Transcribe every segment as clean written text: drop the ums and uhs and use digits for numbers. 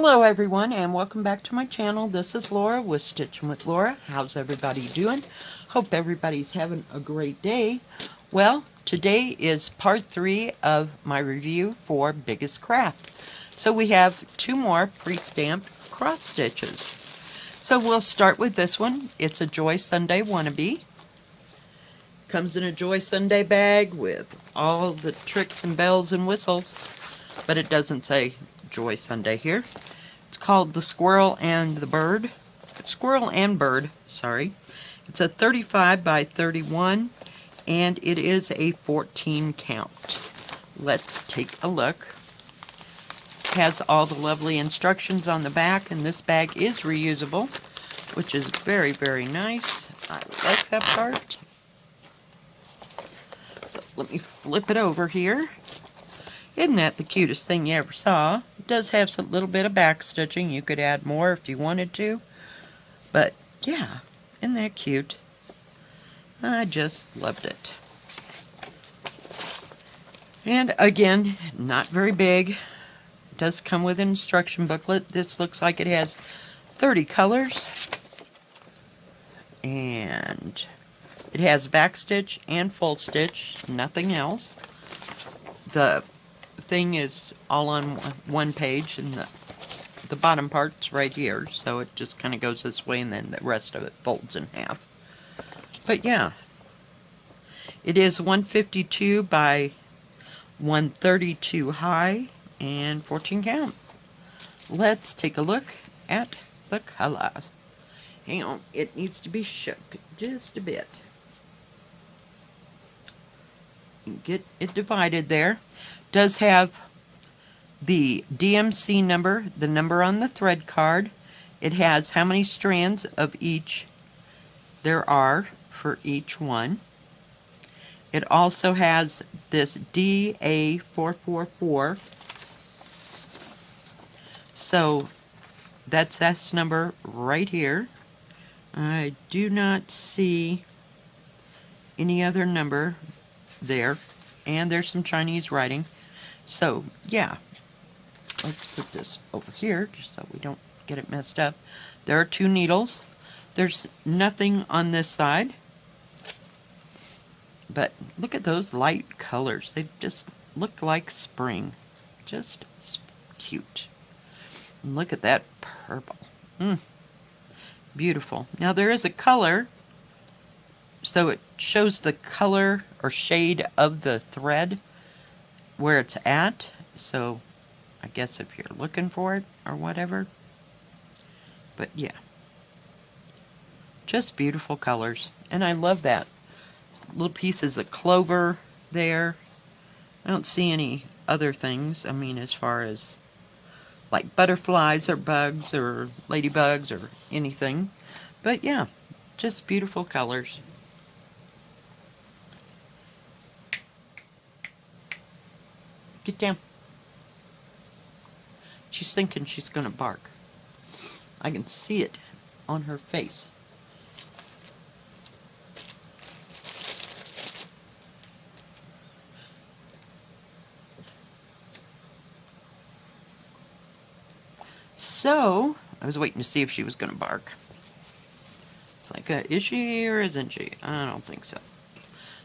Hello everyone and welcome back to my channel. This is Laura with Stitching with Laura. How's everybody doing? Hope everybody's having a great day. Well, today is part 3 of my review for BiggestCraft. So we have 2 more pre-stamped cross stitches. So we'll start with this one. It's a Joy Sunday wannabe. Comes in a Joy Sunday bag with all the tricks and bells and whistles, but it doesn't say Joy Sunday here. It's called the Squirrel and the Bird. Squirrel and Bird, sorry. It's a 35 by 31 and it is a 14 count. Let's take a look. It has all the lovely instructions on the back, and this bag is reusable, which is very, very nice. I like that part. So let me flip it over here. Isn't that the cutest thing you ever saw? It does have some little bit of back stitching. You could add more if you wanted to. But yeah, isn't that cute? I just loved it. And again, not very big. It does come with an instruction booklet. This looks like it has 30 colors. And it has back stitch and full stitch, nothing else. The thing is all on one page, and the bottom part's right here, so it just kind of goes this way and then the rest of it folds in half. But yeah, it is 152 by 132 high and 14 count. Let's take a look at the colors. Hang on, it needs to be shook just a bit. Get it divided there. Does have the DMC number, the number on the thread card. It has how many strands of each there are for each one. It also has this DA444. So that's this number right here. I do not see any other number there, and there's some Chinese writing. So yeah, let's put this over here just so we don't get it messed up. There are 2 needles. There's nothing on this side, but look at those light colors. They just look like spring. Just cute. And look at that purple. Beautiful. Now there is a color, so it shows the color or shade of the thread where it's at. So I guess if you're looking for it or whatever. But yeah, just beautiful colors. And I love that little pieces of clover there. I don't see any other things. I mean, as far as like butterflies or bugs or ladybugs or anything. But yeah, just beautiful colors. Get down. She's thinking she's going to bark. I can see it on her face. So, I was waiting to see if she was going to bark. It's like, is she or isn't she? I don't think so.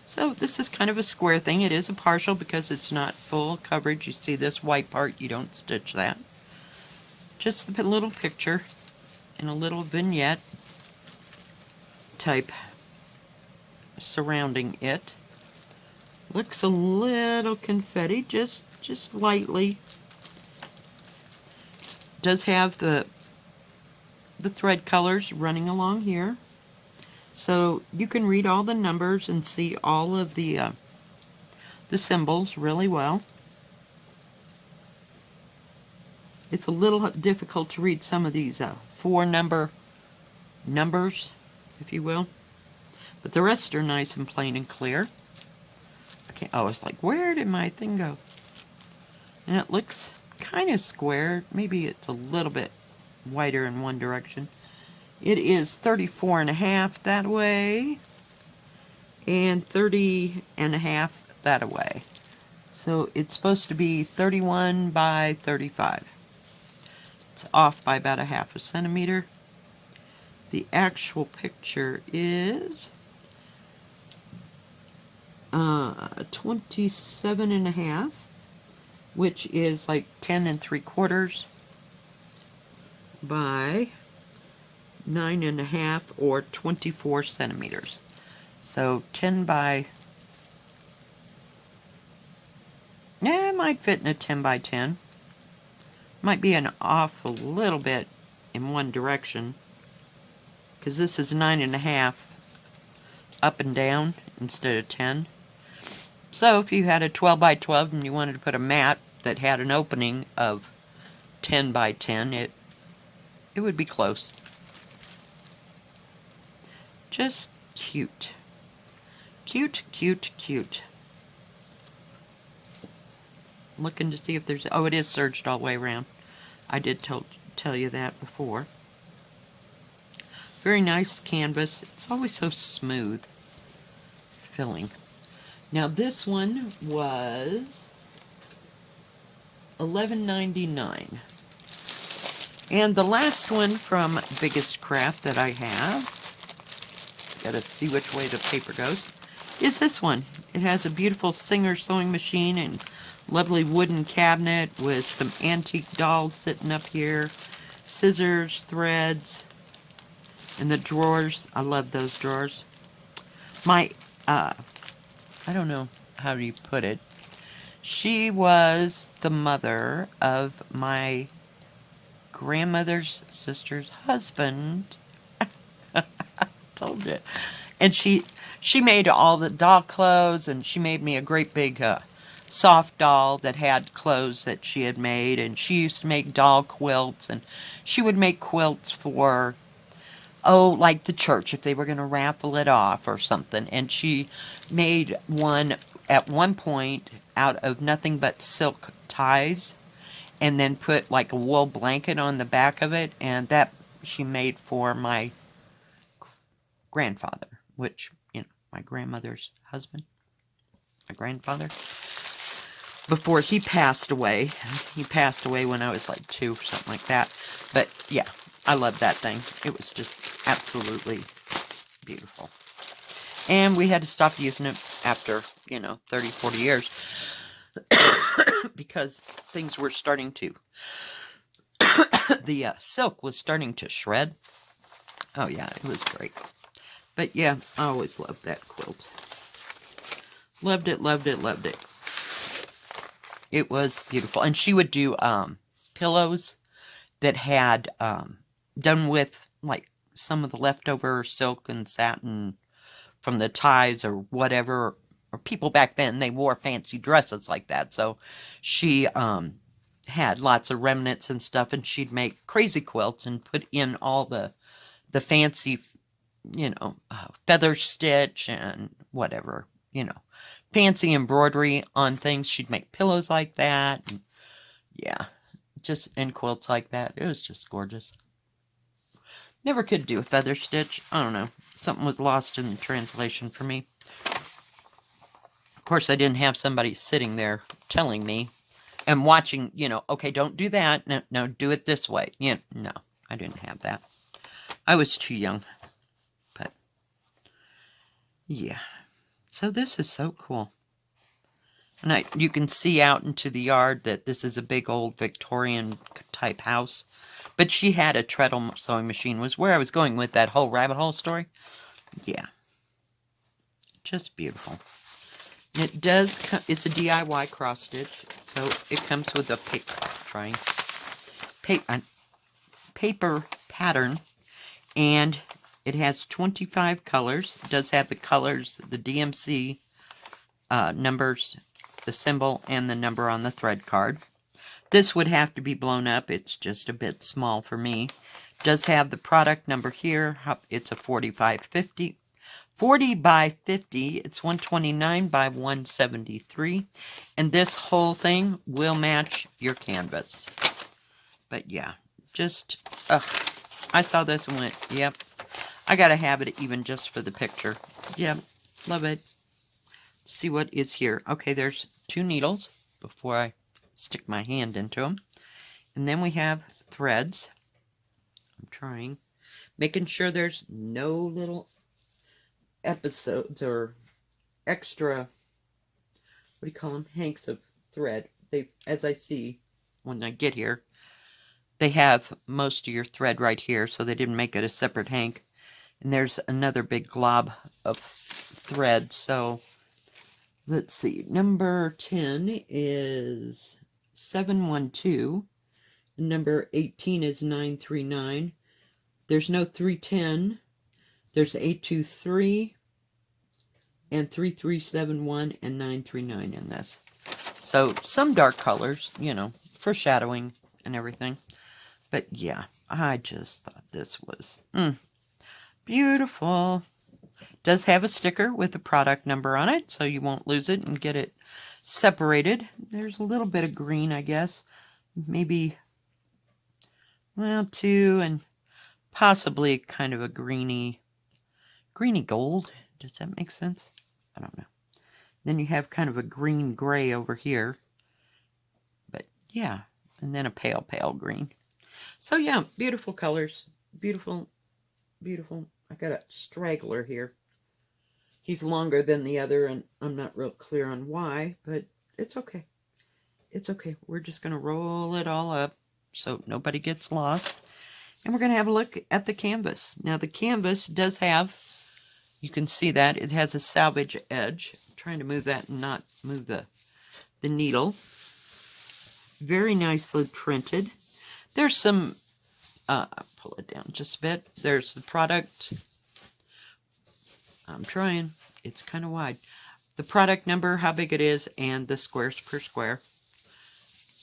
So this is kind of a square thing. It is a partial because it's not full coverage. You see this white part, you don't stitch that. Just the little picture and a little vignette type surrounding it. Looks a little confetti, just lightly. Does have the thread colors running along here. So you can read all the numbers and see all of the symbols really well. It's a little difficult to read some of these 4-number numbers, if you will. But the rest are nice and plain and clear. Okay, I was like, where did my thing go? And it looks kind of square. Maybe it's a little bit wider in one direction. It is 34.5 that way, and 30.5 that way. So it's supposed to be 31 by 35. It's off by about a 1/2 centimeter. The actual picture is 27.5, which is like 10 3/4 by 9.5 or 24 centimeters. So 10 by, it might fit in a 10 by 10. Might be an off a little bit in one direction, because this is 9.5 up and down instead of 10. So if you had a 12 by 12 and you wanted to put a mat that had an opening of 10 by 10, it would be close. Just cute. Cute, cute, cute. Looking to see if there's... Oh, it is serged all the way around. I did tell you that before. Very nice canvas. It's always so smooth filling. Now this one was $11.99. And the last one from BiggestCraft that I have, gotta see which way the paper goes, is this one. It has a beautiful Singer sewing machine and lovely wooden cabinet with some antique dolls sitting up here, scissors, threads, and the drawers. I love those drawers. My, I don't know how do you put it. She was the mother of my grandmother's sister's husband. Told you. And she made all the doll clothes, and she made me a great big soft doll that had clothes that she had made, and she used to make doll quilts, and she would make quilts for, oh, like the church, if they were going to raffle it off or something. And she made one at one point out of nothing but silk ties, and then put like a wool blanket on the back of it, and that she made for my grandfather, which, you know, my grandmother's husband, my grandfather, before he passed away. He passed away when I was like 2 or something like that. But yeah, I love that thing. It was just absolutely beautiful. And we had to stop using it after, 30, 40 years because things were starting to, the silk was starting to shred. Oh yeah, it was great. But yeah, I always loved that quilt. Loved it, loved it, loved it. It was beautiful. And she would do pillows that had done with like some of the leftover silk and satin from the ties or whatever. Or people back then, they wore fancy dresses like that. So she had lots of remnants and stuff, and she'd make crazy quilts and put in all the fancy, feather stitch and whatever, fancy embroidery on things. She'd make pillows like that. And yeah, just in quilts like that. It was just gorgeous. Never could do a feather stitch. I don't know. Something was lost in the translation for me. Of course, I didn't have somebody sitting there telling me and watching, okay, don't do that. No, do it this way. No, I didn't have that. I was too young. But yeah. So this is so cool. And you can see out into the yard that this is a big old Victorian type house. But she had a treadle sewing machine, was where I was going with that whole rabbit hole story. Yeah. Just beautiful. It does come, it's a DIY cross stitch, so it comes with a paper pattern, and it has 25 colors. It does have the colors, the DMC numbers, the symbol, and the number on the thread card. This would have to be blown up. It's just a bit small for me. It does have the product number here. It's a 40 by 50. It's 129 by 173. And this whole thing will match your canvas. But yeah, just, I saw this and went, yep, I gotta have it even just for the picture. Yep, love it. Let's see what is here. Okay, there's 2 needles before I stick my hand into them. And then we have threads. I'm trying. Making sure there's no little episodes or extra, what do you call them, hanks of thread. They, as I see when I get here, they have most of your thread right here, so they didn't make it a separate hank. And there's another big glob of thread. So let's see, number 10 is 712, and number 18 is 939. There's no 310. There's 823 and 3371 and 939 in this. So some dark colors, you know, for shadowing and everything. But yeah, I just thought this was beautiful. Does have a sticker with the product number on it, so you won't lose it and get it separated. There's a little bit of green, I guess. Maybe, well, 2 and possibly kind of a greeny gold. Does that make sense? I don't know. Then you have kind of a green gray over here. But yeah, and then a pale green. So yeah, beautiful colors. Beautiful, beautiful. I got a straggler here. He's longer than the other, and I'm not real clear on why, but it's okay. It's okay. We're just going to roll it all up so nobody gets lost. And we're going to have a look at the canvas. Now, the canvas does have, you can see that, it has a salvage edge. I'm trying to move that and not move the needle. Very nicely printed. There's some, pull it down just a bit. There's the product. I'm trying. It's kind of wide. The product number, how big it is, and the squares per square.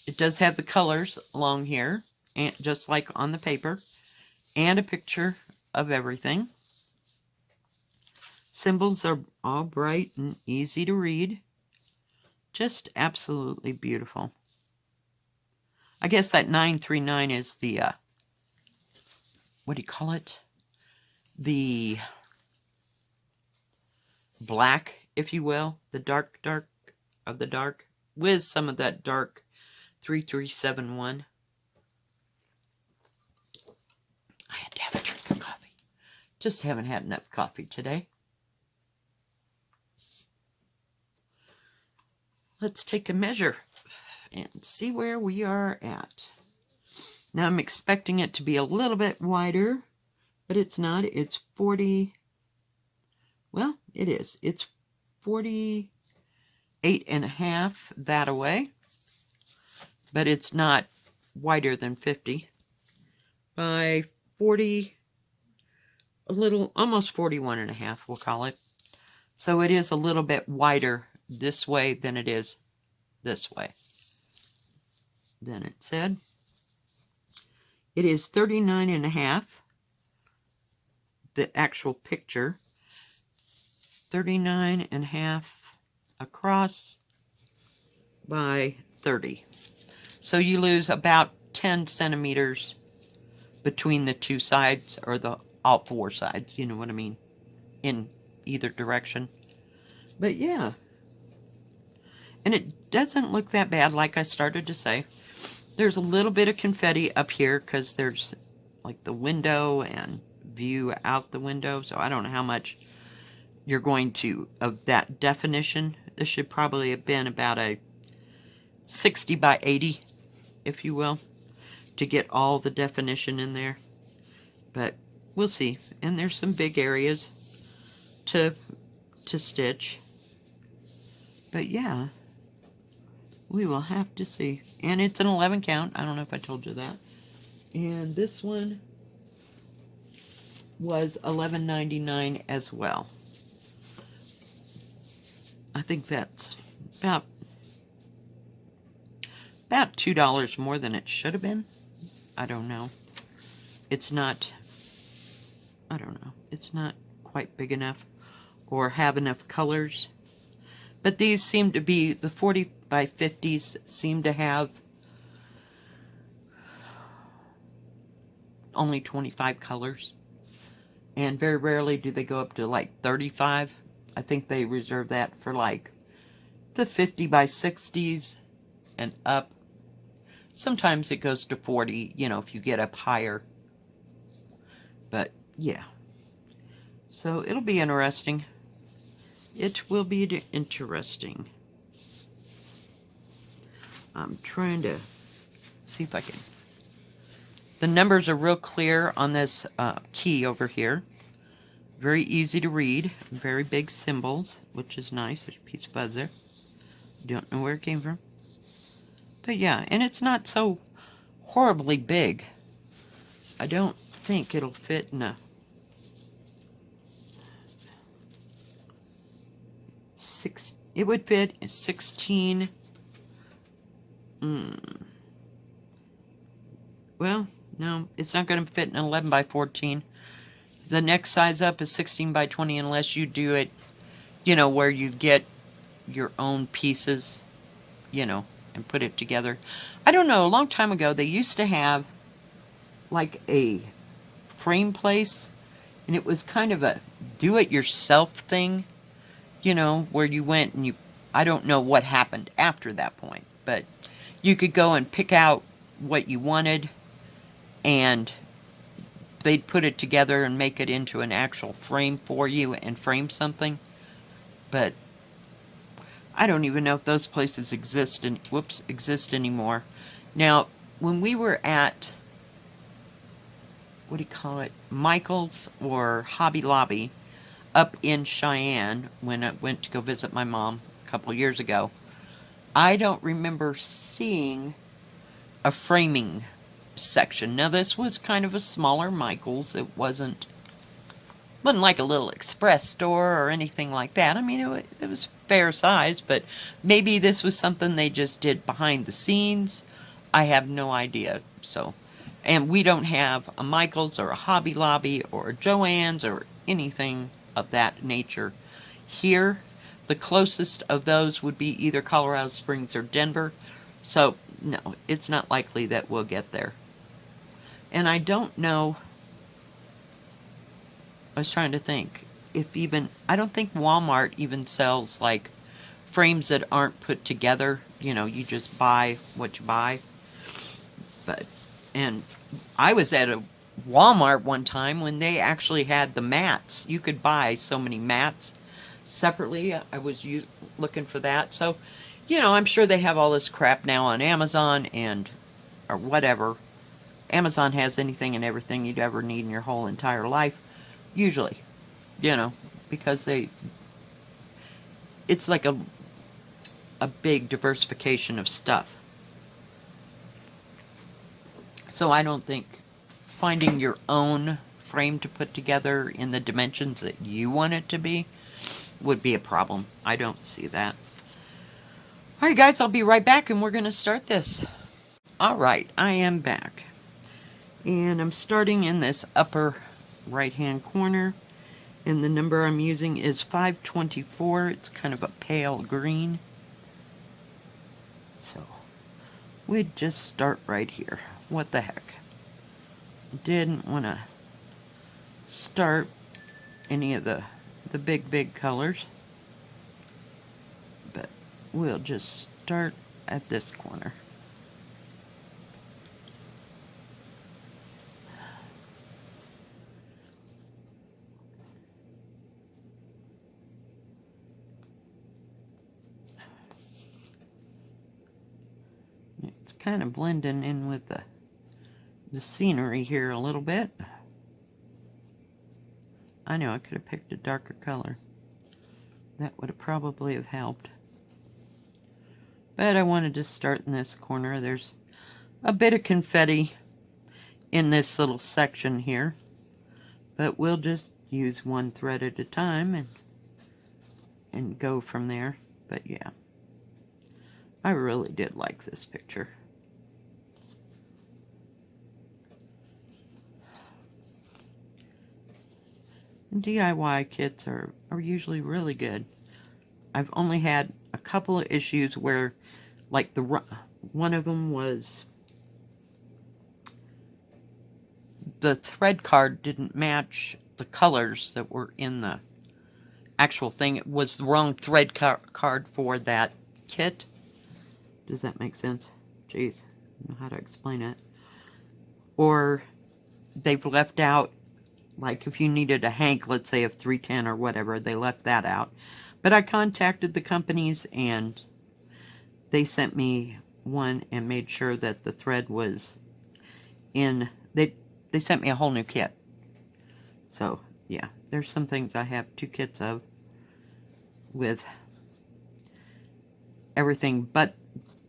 It does have the colors along here, and just like on the paper, and a picture of everything. Symbols are all bright and easy to read. Just absolutely beautiful. I guess that 939 is the, what do you call it? The black, if you will, the dark of the dark, with some of that dark 3371. I had to have a drink of coffee. Just haven't had enough coffee today. Let's take a measure and see where we are at. Now I'm expecting it to be a little bit wider, but it's not. It's 40. Well, it is. It's 48.5 that away, but it's not wider than 50 by 40, a little, almost 41.5, we'll call it. So it is a little bit wider this way than it is this way. Then it said it is 39.5, the actual picture. 39.5 across by 30. So you lose about 10 centimeters between the two sides, or all four sides, you know what I mean, in either direction. But yeah. And it doesn't look that bad, like I started to say. There's a little bit of confetti up here because there's like the window and view out the window. So I don't know how much you're going to, of that definition. This should probably have been about a 60 by 80, if you will, to get all the definition in there. But we'll see. And there's some big areas to stitch. But yeah, we will have to see. And it's an 11 count. I don't know if I told you that. And this one was $11.99 as well. I think that's about $2 more than it should have been. I don't know. It's not, I don't know. It's not quite big enough or have enough colors. But these seem to be, the 40 by 50s seem to have only 25 colors. And very rarely do they go up to like 35. I think they reserve that for like the 50 by 60s and up. Sometimes it goes to 40, you know, if you get up higher. But yeah. So it'll be interesting. It will be interesting. I'm trying to see if I can. The numbers are real clear on this key over here. Very easy to read. Very big symbols, which is nice. There's a piece of fuzz there. Don't know where it came from. But yeah, and it's not so horribly big. I don't think it'll fit in a six. It would fit in 16. Well, no, it's not going to fit in 11 by 14. The next size up is 16 by 20 unless you do it, you know, where you get your own pieces, you know, and put it together. I don't know, a long time ago they used to have like a frame place, and it was kind of a do-it-yourself thing, you know, where you went and I don't know what happened after that point, but you could go and pick out what you wanted, and they'd put it together and make it into an actual frame for you and frame something. But I don't even know if those places exist anymore. Now, when we were at, what do you call it, Michael's or Hobby Lobby up in Cheyenne, when I went to go visit my mom a couple years ago, I don't remember seeing a framing section. Now, this was kind of a smaller Michael's. It wasn't like a little express store or anything like that. I mean, it was fair size, but maybe this was something they just did behind the scenes. I have no idea. So, and we don't have a Michael's or a Hobby Lobby or a Joann's or anything of that nature here. The closest of those would be either Colorado Springs or Denver. So, no, it's not likely that we'll get there. And I don't know, I was trying to think, if even, I don't think Walmart even sells like frames that aren't put together. You know, you just buy what you buy. But, and I was at a Walmart one time when they actually had the mats. You could buy so many mats separately. I was looking for that. So, you know, I'm sure they have all this crap now on Amazon or whatever. Amazon has anything and everything you'd ever need in your whole entire life, usually, you know, because it's like a big diversification of stuff. So I don't think finding your own frame to put together in the dimensions that you want it to be would be a problem. I don't see that. All right, guys, I'll be right back, and we're going to start this. All right, I am back. And I'm starting in this upper right-hand corner. And the number I'm using is 524. It's kind of a pale green. So, we'd just start right here. What the heck? Didn't want to start any of the big colors. But we'll just start at this corner. It's kind of blending in with the scenery here a little bit. I know I could have picked a darker color. That would have probably have helped. But I wanted to start in this corner. There's a bit of confetti in this little section here. But we'll just use one thread at a time and go from there. But yeah, I really did like this picture. And DIY kits are usually really good. I've only had a couple of issues where, like, one of them was the thread card didn't match the colors that were in the actual thing. It was the wrong thread card for that kit. Does that make sense? Jeez, know how to explain it. Or they've left out, like if you needed a hank, let's say of 310 or whatever, they left that out. But I contacted the companies and they sent me one and made sure that the thread was in. They sent me a whole new kit. So yeah, there's some things I have 2 kits of with everything, but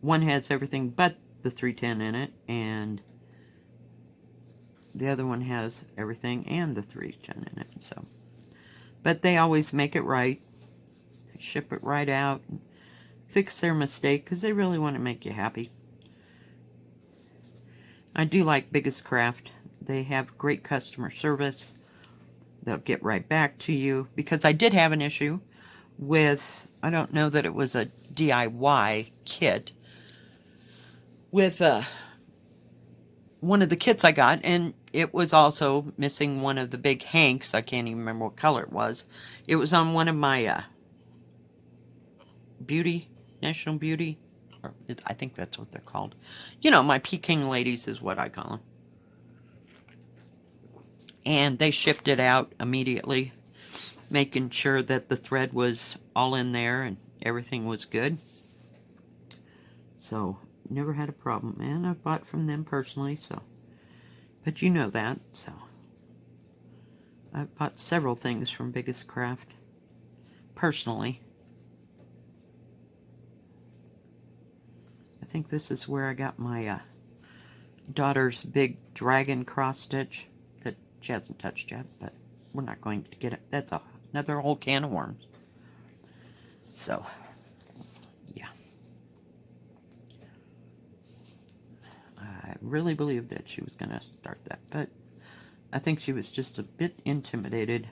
one has everything but the 310 in it, and the other one has everything and the 310 in it. So, but they always make it right. They ship it right out, and fix their mistake because they really want to make you happy. I do like BiggestCraft. They have great customer service. They'll get right back to you, because I did have an issue with, I don't know that it was a DIY kit, with one of the kits I got, and it was also missing one of the big hanks. I can't even remember what color it was. It was on one of my National Beauty, or I think that's what they're called. You know, my Peking ladies is what I call them. And they shipped it out immediately, making sure that the thread was all in there and everything was good. So, never had a problem. And I've bought from them personally, so. But you know that, so. I've bought several things from BiggestCraft, personally. I think this is where I got my daughter's big dragon cross stitch that she hasn't touched yet, but we're not going to get it. That's another whole can of worms. So, yeah. I really believed that she was going to start that, but I think she was just a bit intimidated.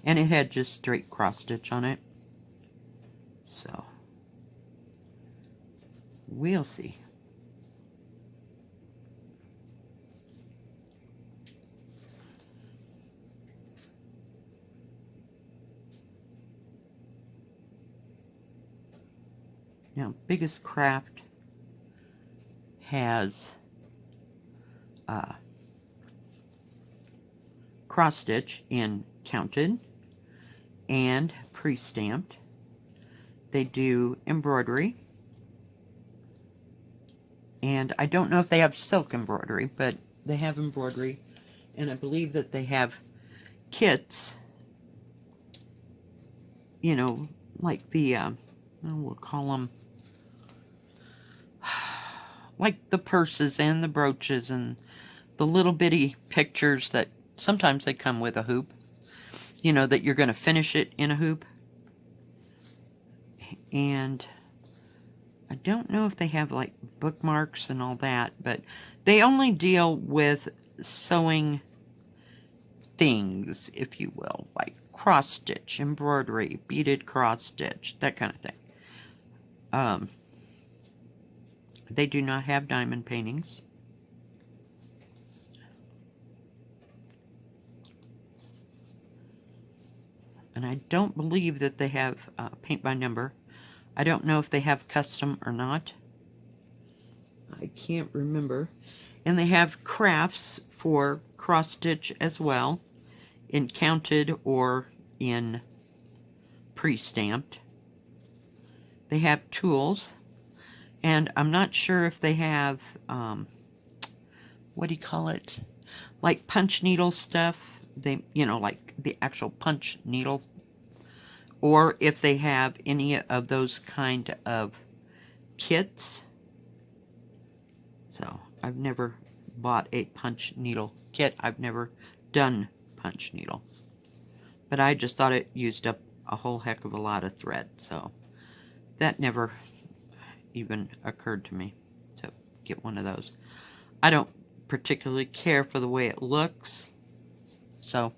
And it had just straight cross stitch on it. So, we'll see. Now, BiggestCraft has cross stitch in counted and pre-stamped. They do embroidery, and I don't know if they have silk embroidery, but they have embroidery, and I believe that they have kits, you know, like the we'll call them like the purses and the brooches and the little bitty pictures that sometimes they come with a hoop, you know, that you're going to finish it in a hoop. And I don't know if they have like bookmarks and all that, but they only deal with sewing things, if you will, like cross stitch, embroidery, beaded cross stitch, that kind of thing. They do not have diamond paintings. And I don't believe that they have paint by number. I don't know if they have custom or not. I can't remember. And they have crafts for cross stitch as well, in counted or in pre-stamped. They have tools, and I'm not sure if they have, what do you call it? Like punch needle stuff. They, you know, like the actual punch needle. Or if they have any of those kind of kits. So, I've never bought a punch needle kit. I've never done punch needle. But I just thought it used up a whole heck of a lot of thread. So, that never even occurred to me to get one of those. I don't particularly care for the way it looks. So,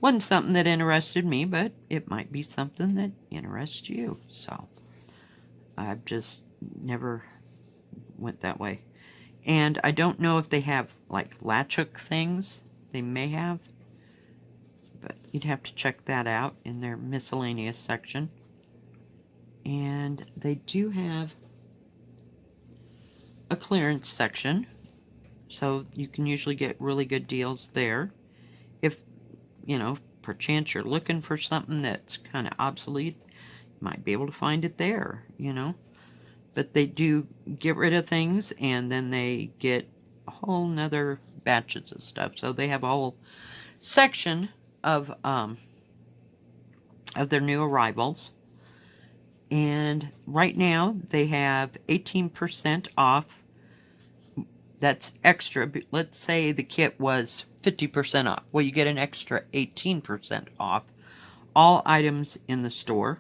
wasn't something that interested me, but it might be something that interests you. So, I've just never went that way. And I don't know if they have like latch hook things. They may have, but you'd have to check that out in their miscellaneous section. And they do have a clearance section, so you can usually get really good deals there. If, you know, perchance you're looking for something that's kind of obsolete, you might be able to find it there, you know. But they do get rid of things, and then they get a whole nother batches of stuff. So they have a whole section of their new arrivals. And right now they have 18% off. That's extra. Let's say the kit was 50% off. Well, you get an extra 18% off all items in the store.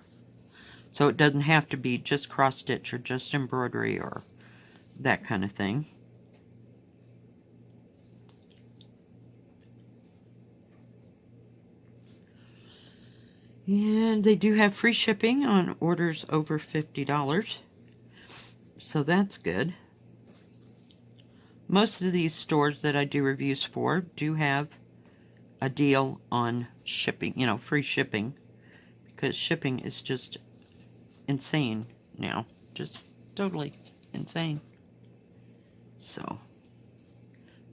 So it doesn't have to be just cross stitch or just embroidery or that kind of thing. And they do have free shipping on orders over $50. So that's good. Most of these stores that I do reviews for do have a deal on shipping, you know, free shipping, because shipping is just insane now. Just totally insane. So,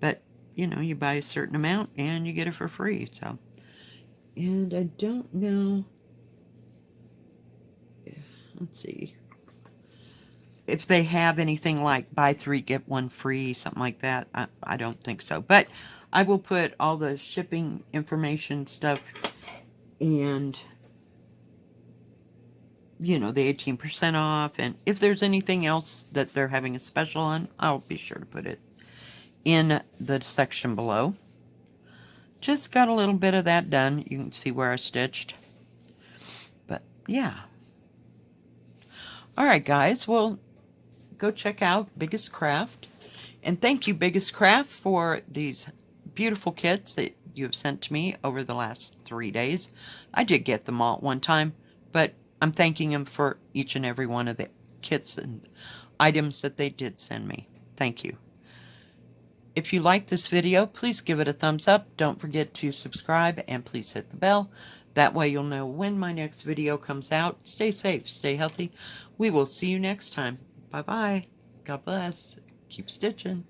but, you know, you buy a certain amount and you get it for free, so. And I don't know, let's see, if they have anything like buy 3 get 1 free, something like that. I don't think so, but I will put all the shipping information stuff and, you know, the 18% off, and if there's anything else that they're having a special on, I'll be sure to put it in the section below. Just got a little bit of that done. You can see where I stitched. But yeah. Alright guys, well, go check out BiggestCraft. And thank you, BiggestCraft, for these beautiful kits that you have sent to me over the last 3 days. I did get them all at one time, but I'm thanking them for each and every one of the kits and items that they did send me. Thank you. If you like this video, please give it a thumbs up. Don't forget to subscribe and please hit the bell. That way you'll know when my next video comes out. Stay safe, stay healthy. We will see you next time. Bye-bye. God bless. Keep stitching.